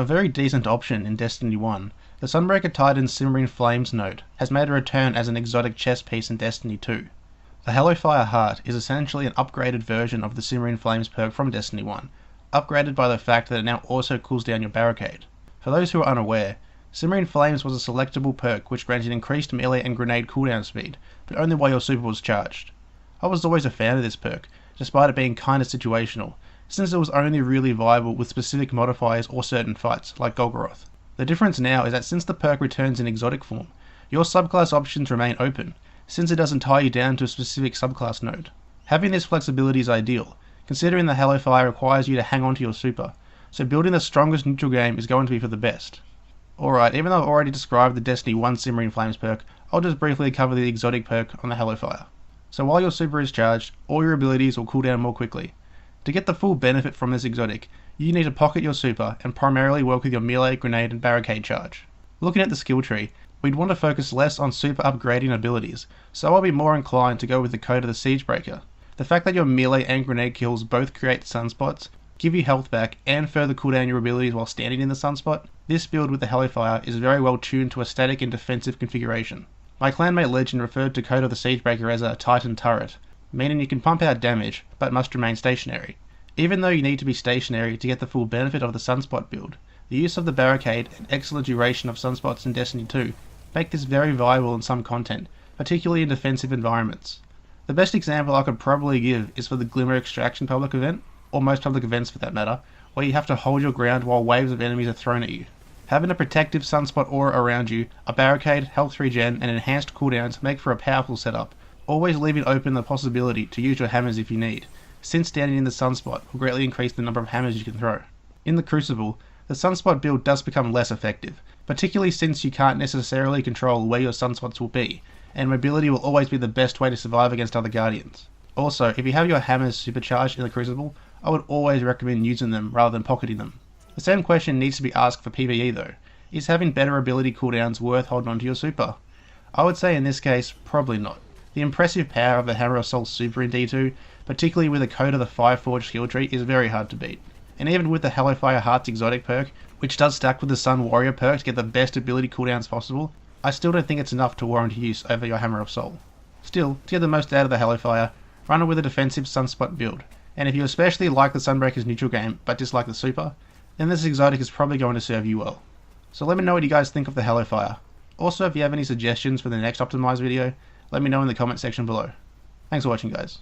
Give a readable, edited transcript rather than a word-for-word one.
A very decent option in Destiny 1, the Sunbreaker Titan's Simmering Flames note has made a return as an exotic chess piece in Destiny 2. The Hallowfire Heart is essentially an upgraded version of the Simmering Flames perk from Destiny 1, upgraded by the fact that it now also cools down your barricade. For those who are unaware, Simmering Flames was a selectable perk which granted increased melee and grenade cooldown speed, but only while your super was charged. I was always a fan of this perk, despite it being kinda situational, since it was only really viable with specific modifiers or certain fights, like Golgoroth. The difference now is that since the perk returns in exotic form, your subclass options remain open, since it doesn't tie you down to a specific subclass node. Having this flexibility is ideal, considering the Hallowfire requires you to hang on to your super, so building the strongest neutral game is going to be for the best. Alright, even though I've already described the Destiny 1 Simmering Flames perk, I'll just briefly cover the exotic perk on the Hallowfire. So while your super is charged, all your abilities will cool down more quickly. To get the full benefit from this exotic, you need to pocket your super and primarily work with your melee, grenade and barricade charge. Looking at the skill tree, we'd want to focus less on super upgrading abilities, so I'll be more inclined to go with the code of the siegebreaker. The fact that your melee and grenade kills both create sunspots, give you health back and further cooldown your abilities while standing in the sunspot, this build with the Hallowfire is very well tuned to a static and defensive configuration. My clanmate Legend referred to code of the siegebreaker as a Titan turret, meaning you can pump out damage, but must remain stationary. Even though you need to be stationary to get the full benefit of the sunspot build, the use of the barricade and excellent duration of sunspots in Destiny 2 make this very viable in some content, particularly in defensive environments. The best example I could probably give is for the Glimmer Extraction public event, or most public events for that matter, where you have to hold your ground while waves of enemies are thrown at you. Having a protective sunspot aura around you, a barricade, health regen and enhanced cooldowns make for a powerful setup, always leaving open the possibility to use your hammers if you need, since standing in the sunspot will greatly increase the number of hammers you can throw. In the Crucible, the sunspot build does become less effective, particularly since you can't necessarily control where your sunspots will be, and mobility will always be the best way to survive against other guardians. Also, if you have your hammers supercharged in the Crucible, I would always recommend using them rather than pocketing them. The same question needs to be asked for PvE though. Is having better ability cooldowns worth holding onto your super? I would say in this case, probably not. The impressive power of the Hammer of Soul super in D2, particularly with the code of the Fireforge skill tree, is very hard to beat. And even with the Hallowfire Heart's exotic perk, which does stack with the Sun Warrior perk to get the best ability cooldowns possible, I still don't think it's enough to warrant use over your Hammer of Soul. Still, to get the most out of the Hallowfire, run it with a defensive sunspot build, and if you especially like the Sunbreaker's neutral game but dislike the super, then this exotic is probably going to serve you well. So let me know what you guys think of the Hallowfire. Also, if you have any suggestions for the next optimized video, let me know in the comment section below. Thanks for watching guys.